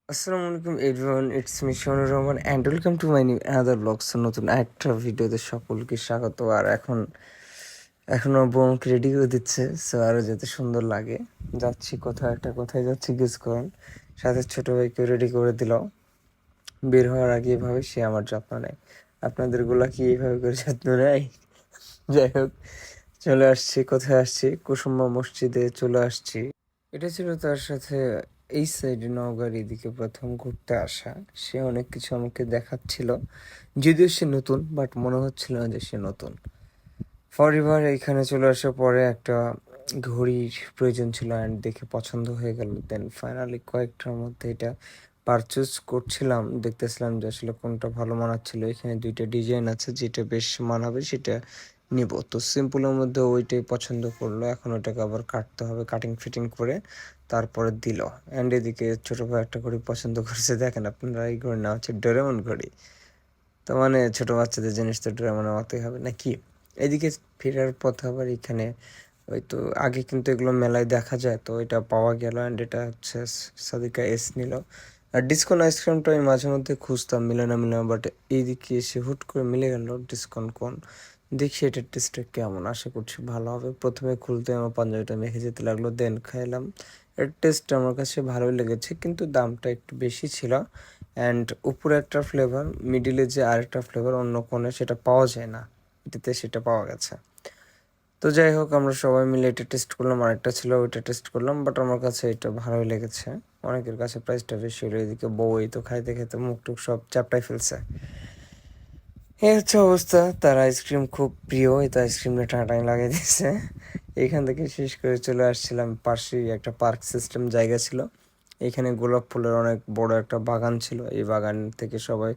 আসসালামু আলাইকুম everyone, it's me Shonur Rahman and welcome to my new another blogs. নতুন একটা ভিডিওতে সকলকে স্বাগত। আর এখনও বোমকে রেডি করে দিচ্ছে, সো আরও যাতে সুন্দর লাগে। যাচ্ছি কোথায় যাচ্ছি গেস করুন। সাথে ছোটো ভাইকে রেডি করে দিল। বের হওয়ার আগে এভাবে সে আমার যত্ন নেয়। আপনাদেরগুলা কি এইভাবে করে যত্ন নেয়? যাই হোক, চলে আসছি। কোথায় আসছি? কুসুম্বা মসজিদে চলে আসছি। এটা ছিল তার সাথে এই সাইডে নওগাঁর এদিকে প্রথম ঘুরতে আসা। সে অনেক কিছু আমাকে দেখাচ্ছিল, যদিও সে নতুন, বাট মনে হচ্ছিল না যে সে নতুন। ফরিবার এখানে চলে আসার পরে একটা ঘড়ির প্রয়োজন ছিল অ্যান্ড দেখে পছন্দ হয়ে গেল। দেন ফাইনালি কয়েকটার মধ্যে এটা পারচেজ করছিলাম, দেখতেছিলাম যে আসলে কোনটা ভালো মানাচ্ছিল। এখানে দুইটা ডিজাইন আছে, যেটা বেশ মানাবে সেটা নিব। তো সিম্পলের মধ্যে ওইটাই পছন্দ করলো। এখন ওটাকে আবার কাটতে হবে, কাটিং ফিটিং করে তারপরে দিল। অ্যান্ড এদিকে ছোটো ভাই একটা ঘড়ি পছন্দ করেছে। দেখেন আপনারা, এই ঘড়ির নাম হচ্ছে ডোরেমন ঘড়ি। তো মানে ছোটো বাচ্চাদের জিনিস তো ডোরেমনের মতোই হবে নাকি। এদিকে ফেরার পথে আবার এখানে ওই তো আগে কিন্তু এগুলো মেলায় দেখা যায়, তো এটা পাওয়া গেল। অ্যান্ড এটা হচ্ছে সাদিকা এস নিল। আর ডিসকন আইসক্রিমটা আমি মাঝে মধ্যে খুঁজতাম, মিলে না, বাট এইদিকে এসে হুট করে মিলে গেল। ডিসকন কোন, দেখি এটার টেস্টটা কেমন, আশা করছি ভালো হবে। প্রথমে খুলতে আমার পাঞ্জাবিটা মেখে যেতে লাগলো, দেন খাইলাম। এর টেস্ট আমার কাছে ভালোই লেগেছে, কিন্তু দামটা একটু বেশি ছিল। অ্যান্ড উপরে একটা ফ্লেভার, মিডিলে যে আরেকটা ফ্লেভার অন্য কোণে, সেটা পাওয়া যায় না। এটাতে সেটা পাওয়া গেছে। তো যাই হোক, আমরা সবাই মিলে এটা টেস্ট করলাম। আরেকটা ছিল, ওইটা টেস্ট করলাম, বাট আমার কাছে এটা ভালোই লেগেছে। অনেকের কাছে প্রাইসটা বেশি হলো। এদিকে বউ এই তো খাইতে খেতে মুখ টুক সব চাপটাই ফেলছে। এই হচ্ছে অবস্থা। তার আইসক্রিম খুব প্রিয়, এই তো আইসক্রিমটা টানাটানি লাগিয়ে দিচ্ছে। এখান থেকে শেষ করে চলে আসছিলাম, পাশেই একটা পার্ক সিস্টেম জায়গা ছিল। এখানে গোলাপ ফুলের অনেক বড় একটা বাগান ছিল। এই বাগান থেকে সবাই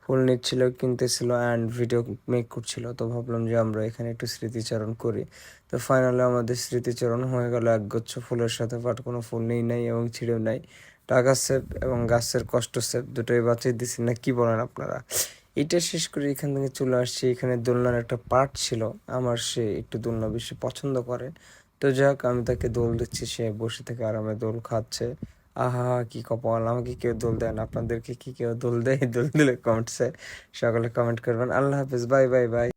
ফুল নিচ্ছিল, কিনতেছিল অ্যান্ড ভিডিও মেক করছিল। তো ভাবলাম যে আমরা এখানে একটু স্মৃতিচারণ করি। তো ফাইনালি আমাদের স্মৃতিচারণ হয়ে গেল একগুচ্ছ ফুলের সাথে, বাট কোনো ফুল নেই নাই এবং ছিঁড়েও নাই। টাকা সেভ এবং গাছের কষ্ট সেভ, দুটোই বাঁচিয়ে দিছি না, কি বলেন আপনারা? এটা শেষ করে এখান থেকে চলে আসছি। এখানে দোলনার একটা পার্ট ছিল, আমার সে একটু দোলনা বেশি পছন্দ করে। তো যাক, আমি তাকে দোল দিচ্ছি, সে বসে থেকে আরামে দোল খাচ্ছে। আহা, কি কপাল! আমাকে কেউ দোল দেন, আপনাদেরকে কি কেউ দোল দেয়? দোল দিলে কমেন্টসে সকলে কমেন্ট করবেন। আল্লাহ হাফিজ, বাই বাই বাই।